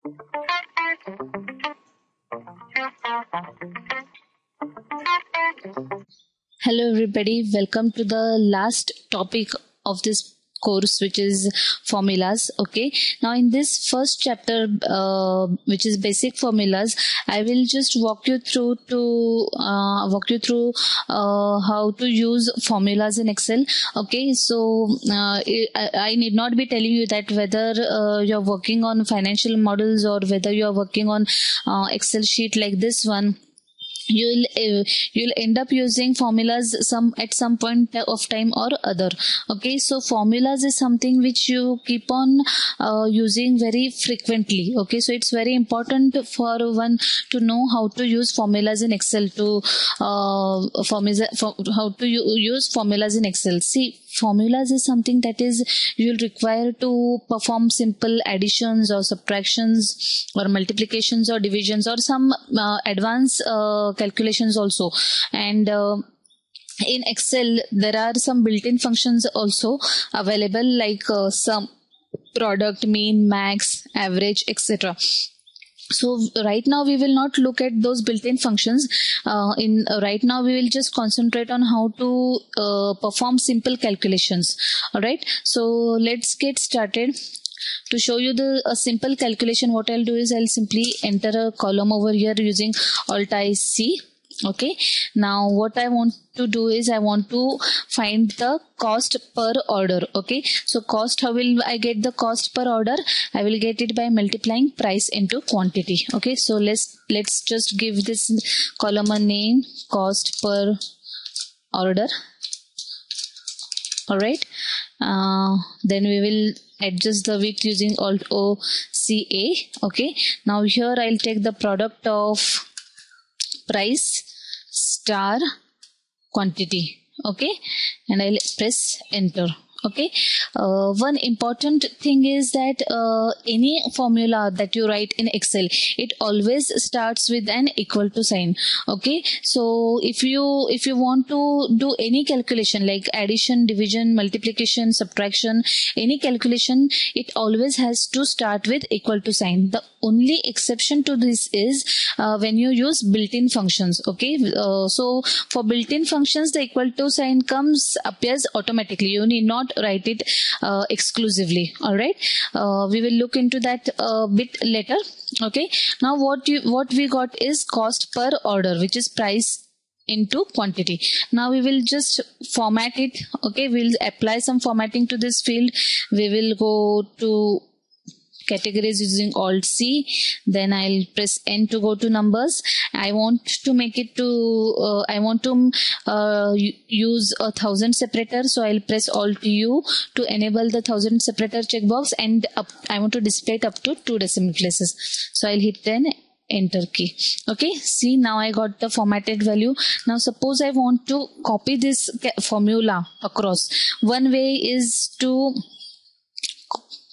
Hello everybody, welcome to the last topic of this course, which is formulas. Okay, now in this first chapter, which is basic formulas, I will just walk you through how to use formulas in Excel. Okay, so I need not be telling you that whether you're working on financial models or whether you're working on Excel sheet like this one, you'll end up using formulas at some point of time or other. Okay, so formulas is something which you keep on using very frequently. Okay, so it's very important for one to know how to use formulas in Excel, how to use formulas in Excel. See, formulas is something that is you'll require to perform simple additions or subtractions or multiplications or divisions or some advanced calculations also. And in Excel there are some built-in functions also available, like sum, product, mean, max, average, etc. So right now we will not look at those built-in functions. Right now we will just concentrate on how to perform simple calculations. All right, so let's get started. To show you a simple calculation, what I'll do is I'll simply enter a column over here using Alt-I-C. Okay, now what I want to do is I want to find the cost per order. Okay, so cost, how will I get the cost per order? I will get it by multiplying price into quantity. Okay, so let's just give this column a name, cost per order. All right, then we will adjust the width using Alt-O-C-A. Okay, now here I'll take the product of price star quantity. Okay, and I'll press enter. Okay, one important thing is that any formula that you write in Excel, it always starts with an equal to sign. Okay, so if you want to do any calculation like addition, division, multiplication, subtraction, any calculation, it always has to start with equal to sign. The only exception to this is when you use built-in functions. Okay, so for built-in functions the equal to sign appears automatically. You need not write it exclusively. All right, we will look into that a bit later. Okay, now what we got is cost per order, which is price into quantity. Now we will just format it. Okay, we'll apply some formatting to this field. We will go to categories using Alt-C, then I'll press N to go to numbers. I want to make it to use a 1000 separator, so I'll press Alt-U to enable the 1000 separator checkbox, and I want to display it up to 2 decimal places, so I'll hit then enter key. Okay, see, now I got the formatted value. Now suppose I want to copy this formula across. One way is to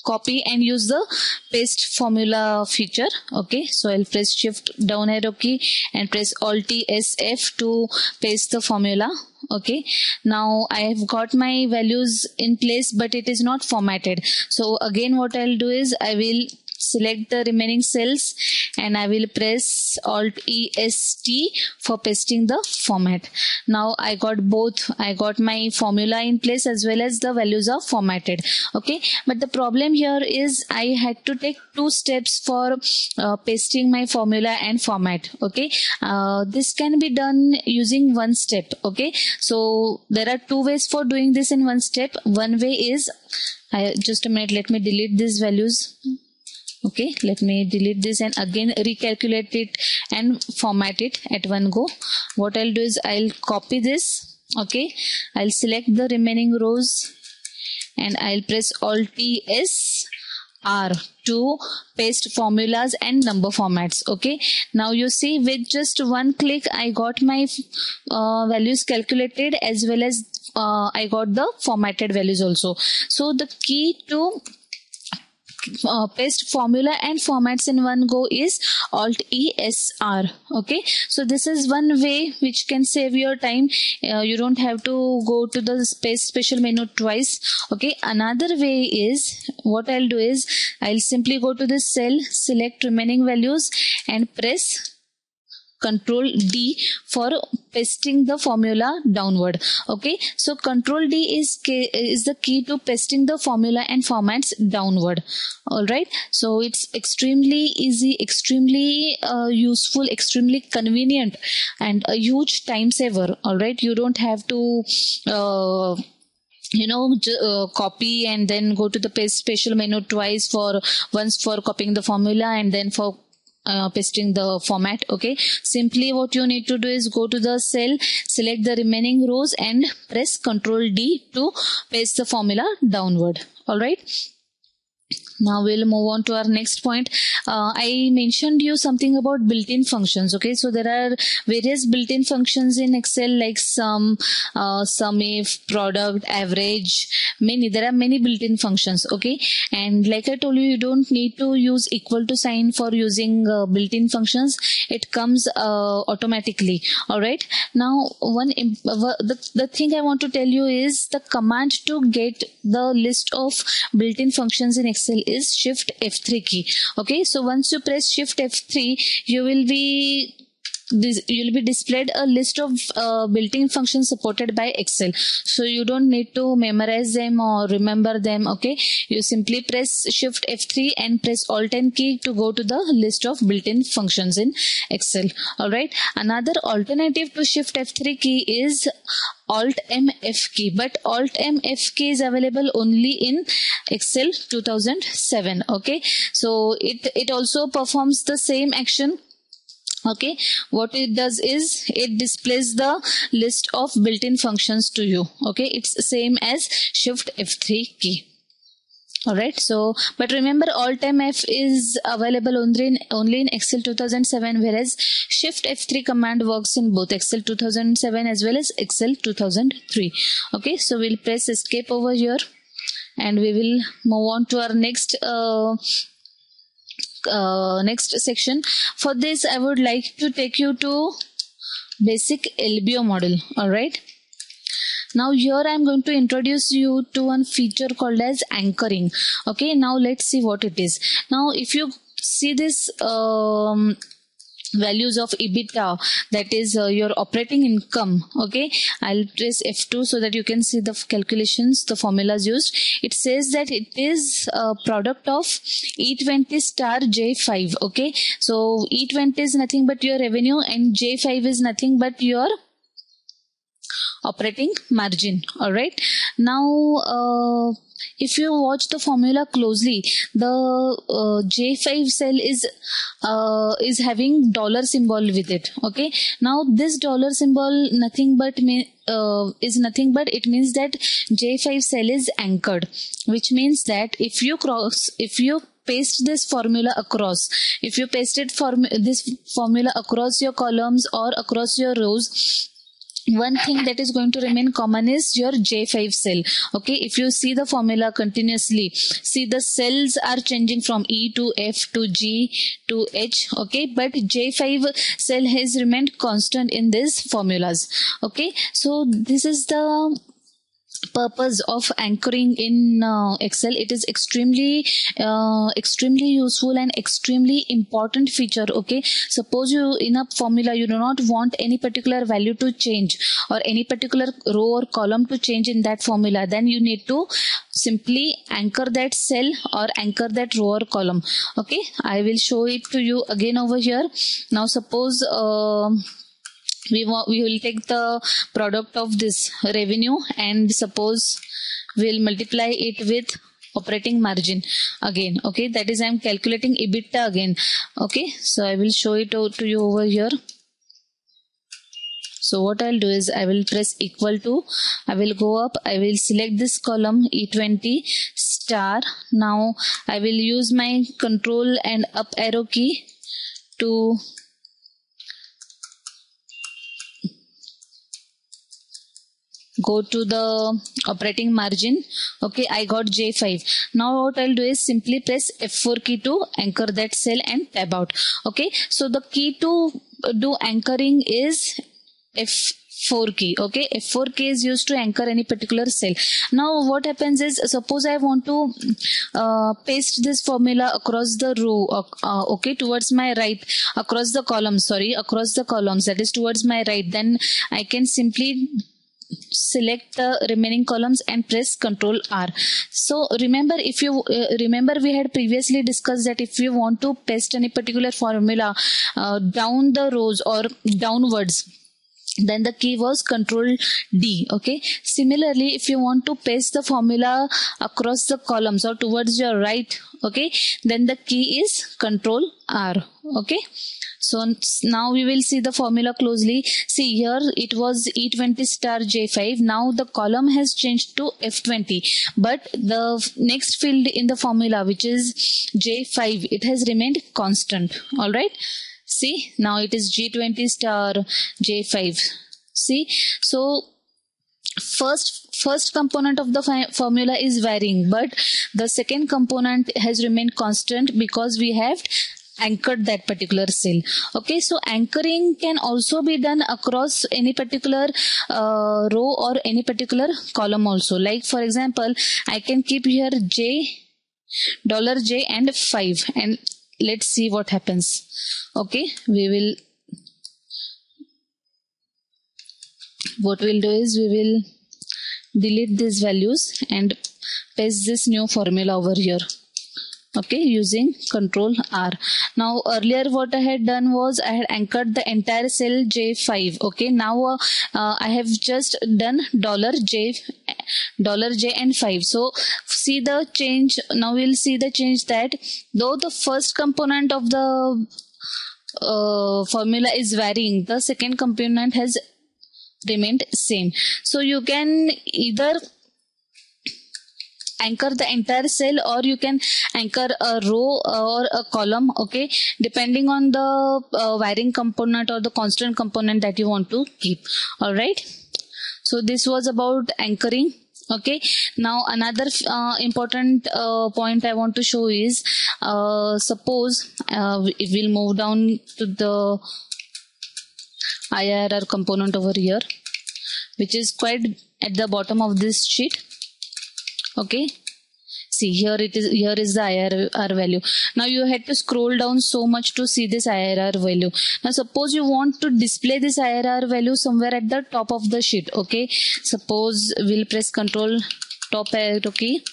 copy and use the paste formula feature. Okay, so I'll press shift down arrow key and press Alt-SF to paste the formula. Okay, now I have got my values in place, but it is not formatted. So again what I'll do is I will select the remaining cells and I will press Alt-EST for pasting the format. Now I got both. I got my formula in place as well as the values are formatted. Okay, but the problem here is I had to take 2 steps for pasting my formula and format. Okay, this can be done using 1 step. Okay, so there are 2 ways for doing this in 1 step. One way is, just a minute, let me delete these values. Okay, let me delete this and again recalculate it and format it at one go. What I'll do is I'll copy this. Okay, I'll select the remaining rows and I'll press Alt-S R to paste formulas and number formats. Okay, now you see with just one click I got my values calculated as well as I got the formatted values also. So the key to paste formula and formats in one go is Alt E S R. Okay, so this is one way which can save your time. You don't have to go to the special menu twice. Okay, another way is, what I'll do is I'll simply go to this cell, select remaining values and press Control D for pasting the formula downward. Okay, so Control D is the key to pasting the formula and formats downward. All right, so it's extremely easy, extremely useful, extremely convenient, and a huge time saver. All right, you don't have to copy and then go to the paste special menu twice, once for copying the formula and then for pasting the format. Okay, simply what you need to do is go to the cell, select the remaining rows and press Ctrl D to paste the formula downward. All right, now we'll move on to our next point. I mentioned you something about built-in functions. Okay, so there are various built-in functions in Excel like sum, if, product, average, many. There are many built-in functions. Okay, and like I told you, you don't need to use equal to sign for using built-in functions. It comes automatically. All right. Now, the thing I want to tell you is the command to get the list of built-in functions in Excel is Shift F3 key. Okay, so once you press Shift F3, you will be displayed a list of built-in functions supported by Excel. So you don't need to memorize them or remember them. Okay, you simply press Shift F3 and press Alt and key to go to the list of built-in functions in Excel. All right, another alternative to Shift F3 key is Alt F key, but Alt F key is available only in Excel 2007. Okay, so it also performs the same action. Okay, what it does is it displays the list of built-in functions to you. Okay, it's same as Shift F3 key. All right, so but remember, Alt F is available only in Excel 2007, whereas Shift F3 command works in both Excel 2007 as well as Excel 2003. Okay, so we'll press escape over here and we will move on to our next section. For this, I would like to take you to basic LBO model. All right, now here I am going to introduce you to one feature called as anchoring. Okay, now let's see what it is. Now if you see this values of EBITDA, that is your operating income. Okay, I'll press F2 so that you can see the calculations, the formulas used. It says that it is a product of E20 star J5. Okay, so E20 is nothing but your revenue and J5 is nothing but your operating margin. All right, now if you watch the formula closely, the J5 cell is having dollar symbol with it. Okay, now this dollar symbol is nothing but it means that J5 cell is anchored, which means that if you paste this formula across, if you pasted this formula across your columns or across your rows, one thing that is going to remain common is your J5 cell. Okay, if you see the formula continuously, see the cells are changing from E to F to G to H. Okay, but J5 cell has remained constant in these formulas. Okay, so this is the purpose of anchoring in Excel. It is extremely useful and extremely important feature. Okay, suppose you in a formula you do not want any particular value to change or any particular row or column to change in that formula, then you need to simply anchor that cell or anchor that row or column. Okay, I will show it to you again over here. Now suppose we will take the product of this revenue and suppose we'll multiply it with operating margin again. Okay, that is I am calculating EBITDA again. Okay, so I will show it to you over here. So what I'll do is I will press equal to, I will go up, I will select this column E20 star. Now I will use my control and up arrow key to go to the operating margin. Okay, I got J5. Now what I'll do is simply press F4 key to anchor that cell and tab out. Okay, so the key to do anchoring is F4 key. Okay, F4 key is used to anchor any particular cell. Now what happens is, suppose I want to paste this formula across the row, okay, towards my right, across the columns, that is towards my right, then I can simply select the remaining columns and press Ctrl R. So remember, if you remember, we had previously discussed that if you want to paste any particular formula down the rows or downwards, then the key was Ctrl D. Okay, similarly, if you want to paste the formula across the columns or towards your right, okay, then the key is Ctrl R. Okay, so now we will see the formula closely. See, here it was E20 star J5. Now the column has changed to F20, but the next field in the formula, which is J5, it has remained constant. All right, see, now it is G20 star J5. See, so first component of the formula is varying, but the second component has remained constant because we have anchored that particular cell. Okay, so anchoring can also be done across any particular row or any particular column also. Like for example, I can keep here $J and 5, and let's see what happens. Okay, what we'll do is we will delete these values and paste this new formula over here. Okay, using Ctrl R. Now earlier what I had done was I had anchored the entire cell J5. Okay, now I have just done $J and 5. So see the change. Now we'll see the change that though the first component of the formula is varying, the second component has remained same. So you can either anchor the entire cell or you can anchor a row or a column, okay, depending on the varying component or the constant component that you want to keep. All right, so this was about anchoring. Okay, now another important point I want to show is, suppose if we'll move down to the IRR component over here, which is quite at the bottom of this sheet. Okay, see, here it is. Here is the IRR value. Now you had to scroll down so much to see this IRR value. Now suppose you want to display this IRR value somewhere at the top of the sheet. Okay, suppose we'll press Ctrl top arrow key.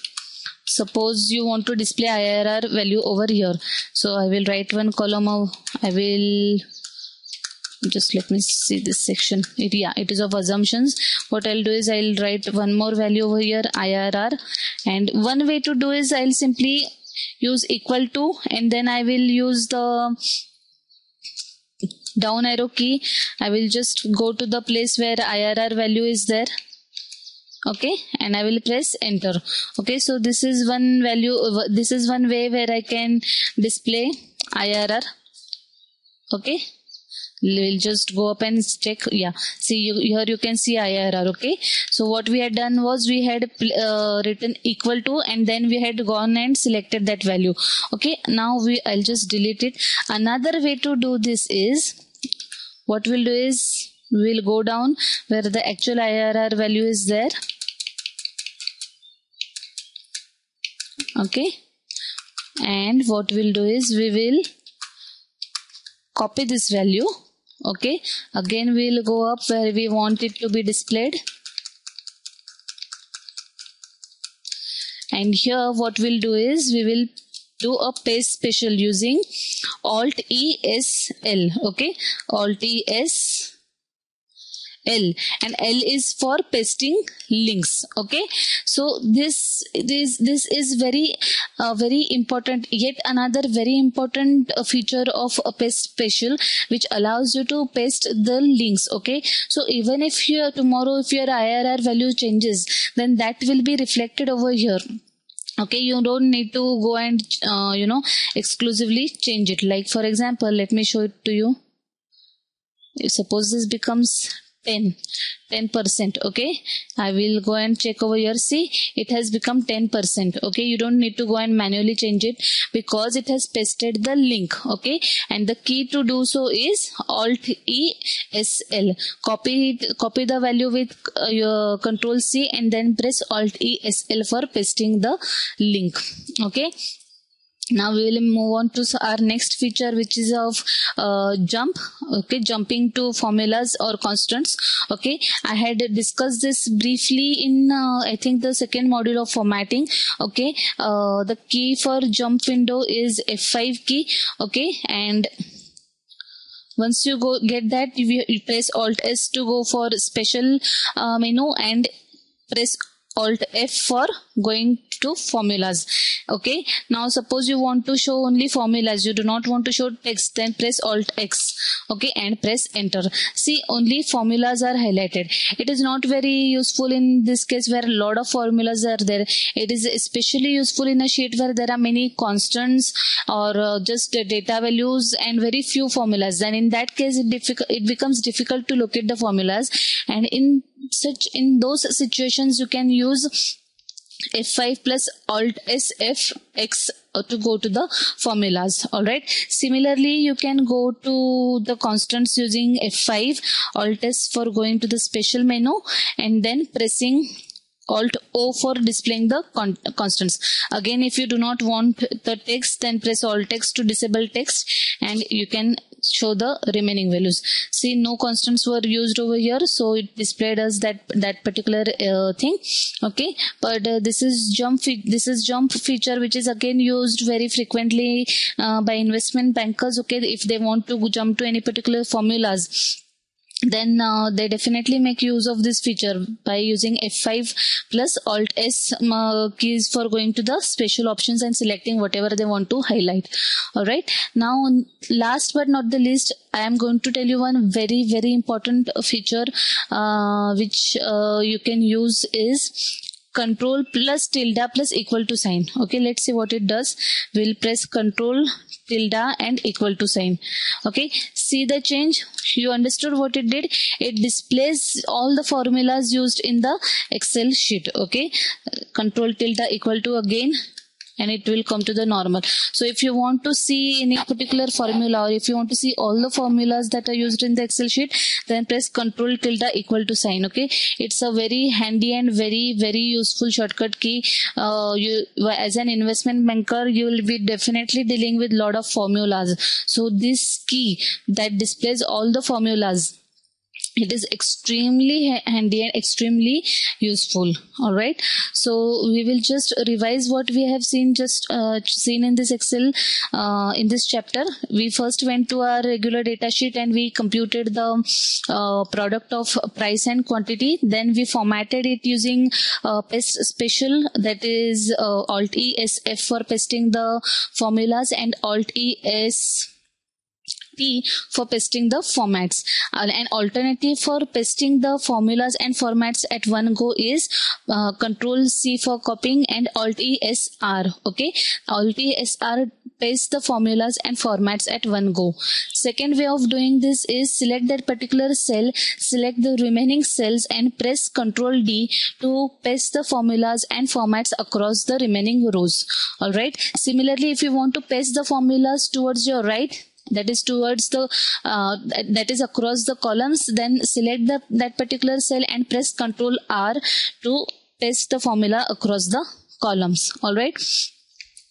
Suppose you want to display IRR value over here. So I will write one column of, I will just, let me see this section. It is of assumptions. What I'll do is I'll write one more value over here, IRR, and one way to do is I'll simply use equal to, and then I will use the down arrow key. I will just go to the place where IRR value is there. Okay, and I will press enter. Okay, so this is one value, this is one way where I can display IRR. Okay, we'll just go up and check. Yeah, see, here you can see IRR. Okay, so what we had done was we had written equal to, and then we had gone and selected that value. Okay, now I'll just delete it. Another way to do this is, what we'll do is we'll go down where the actual IRR value is there. Okay, and what we'll do is we will copy this value. Okay, again we'll go up where we want it to be displayed, and here what we'll do is we will do a paste special using Alt ESL. Okay, Alt ESL, and L is for pasting links. Okay, so this is very important, yet another very important feature of a paste special, which allows you to paste the links. Okay, so even if tomorrow if your IRR value changes, then that will be reflected over here. Okay, you don't need to go and exclusively change it. Like for example, let me show it to you. Suppose this becomes 10%. Okay, I will go and check over here. See, it has become 10%. Okay, you don't need to go and manually change it because it has pasted the link. Okay, and the key to do so is Alt E S L. Copy the value with your Control C and then press Alt E S L for pasting the link. Okay. Now we will move on to our next feature, which is of jump. Okay, jumping to formulas or constants. Okay, I had discussed this briefly in I think the second module of formatting. Okay, the key for jump window is F5 key. Okay, and once you get that, you press Alt S to go for special menu and press Alt F for going to formulas. Okay, now suppose you want to show only formulas, you do not want to show text, then press Alt X. Okay, and press enter. See, only formulas are highlighted. It is not very useful in this case where a lot of formulas are there. It is especially useful in a sheet where there are many constants or just data values and very few formulas. Then in that case it becomes difficult to locate the formulas, and in those situations you can use F5 plus Alt S F X to go to the formulas. Alright, similarly you can go to the constants using F5, Alt S for going to the special menu and then pressing Alt O for displaying the constants. Again, if you do not want the text, then press Alt X to disable text and you can show the remaining values. See, no constants were used over here, so it displayed us that particular thing. Okay, but this is jump feature, which is again used very frequently by investment bankers. Okay, if they want to jump to any particular formulas, then they definitely make use of this feature by using F5 plus Alt S keys for going to the special options and selecting whatever they want to highlight. Alright, now last but not the least, I am going to tell you one very important feature which you can use is Control plus tilde plus equal to sign. Okay, let's see what it does. We'll press Control tilde and equal to sign. Okay, see the change? You understood what it did? It displays all the formulas used in the Excel sheet. Okay, Control tilde equal to again, and it will come to the normal. So if you want to see any particular formula, or if you want to see all the formulas that are used in the Excel sheet, then press Control tilde equal to sign. Okay, it's a very handy and very useful shortcut key. You, as an investment banker, you will be definitely dealing with lot of formulas. So this key that displays all the formulas, it is extremely handy and extremely useful. All right, so we will just revise what we have seen in this Excel in this chapter. We first went to our regular data sheet and we computed the product of price and quantity. Then we formatted it using paste special, that is Alt E S F for pasting the formulas and Alt E S P for pasting the formats. An alternative for pasting the formulas and formats at one go is Control C for copying and Alt E S R. Okay, Alt E S R paste the formulas and formats at one go. Second way of doing this is select that particular cell, select the remaining cells and press Control D to paste the formulas and formats across the remaining rows. Alright, similarly if you want to paste the formulas towards your right, that is towards the that is across the columns, then select that particular cell and press Control R to paste the formula across the columns. All right,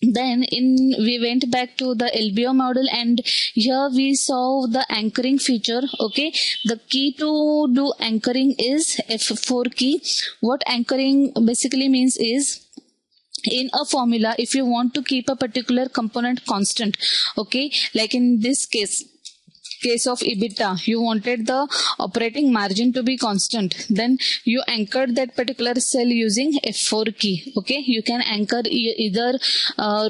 then we went back to the LBO model and here we saw the anchoring feature. Okay, the key to do anchoring is F4 key. What anchoring basically means is, in a formula, if you want to keep a particular component constant, okay, like in this case of EBITDA, you wanted the operating margin to be constant, then you anchored that particular cell using F4 key. Okay, you can anchor either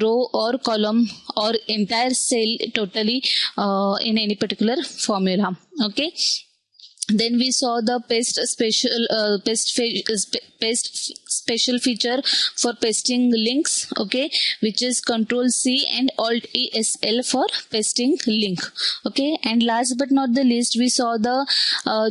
row or column or entire cell totally in any particular formula. Okay, Then we saw the paste special feature for pasting links, okay, which is Control C and Alt ESL for pasting link, okay. And last but not the least, we saw the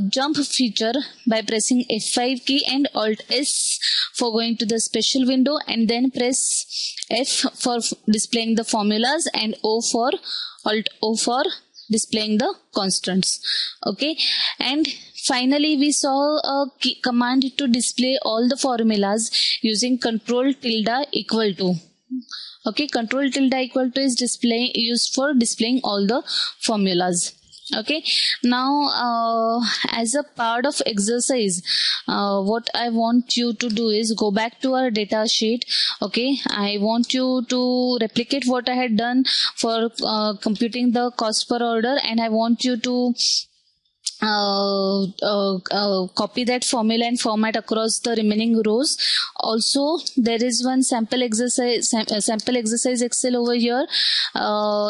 jump feature by pressing F5 key and Alt S for going to the special window, and then press F for displaying the formulas and Alt O for displaying the constants, okay. And finally we saw a command to display all the formulas using Control tilde equal to, okay. Control tilde equal to is used for displaying all the formulas, okay. Now as a part of exercise, what I want you to do is go back to our data sheet, okay. I want you to replicate what I had done for computing the cost per order, and I want you to copy that formula and format across the remaining rows. Also, there is one sample exercise Excel over here,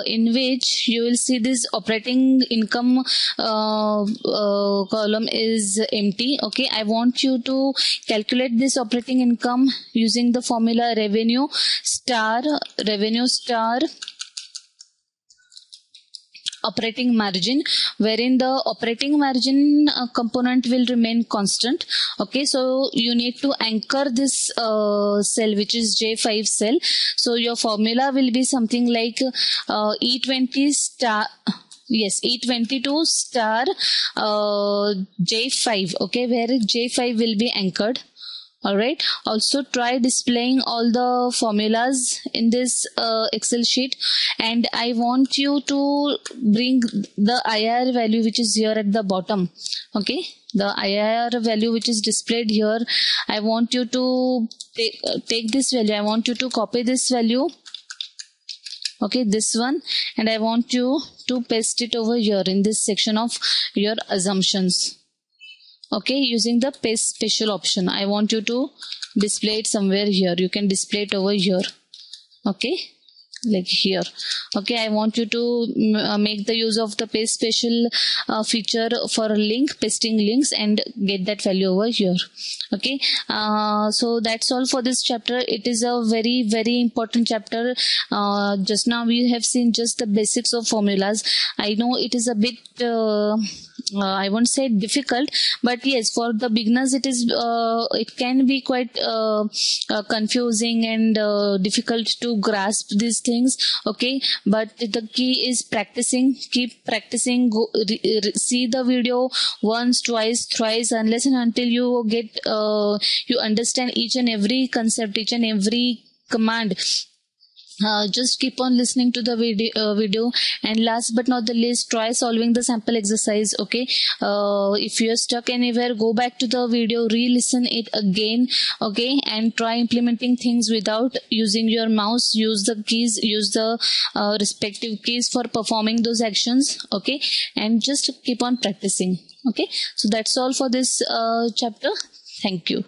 in which you will see this operating income column is empty, okay. I want you to calculate this operating income using the formula revenue star operating margin, wherein the operating margin component will remain constant, okay. So you need to anchor this cell, which is J5 cell. So your formula will be something like E20 star, yes, E22 star J5, okay, where J5 will be anchored. Alright, also try displaying all the formulas in this Excel sheet, and I want you to bring the IR value which is here at the bottom, okay. The IR value which is displayed here, I want you to take this value, I want you to copy this value, okay, this one, and I want you to paste it over here in this section of your assumptions, okay, using the paste special option. I want you to display it somewhere here. You can display it over here, okay, like here, okay. I want you to make the use of the paste special feature for pasting links, and get that value over here, okay. So that's all for this chapter. It is a very important chapter. Just now we have seen just the basics of formulas. I know it is a bit I won't say difficult, but yes, for the beginners it can be quite confusing and difficult to grasp these things, okay. But the key is practicing. Keep practicing. See the video once, twice, thrice, unless and until you get you understand each and every concept, each and every command. Just keep on listening to the video, and last but not the least, try solving the sample exercise, okay. If you're stuck anywhere, go back to the video, re-listen it again, okay, and try implementing things without using your mouse. Use the keys, use the respective keys for performing those actions, okay, and just keep on practicing, okay. So that's all for this chapter. Thank you.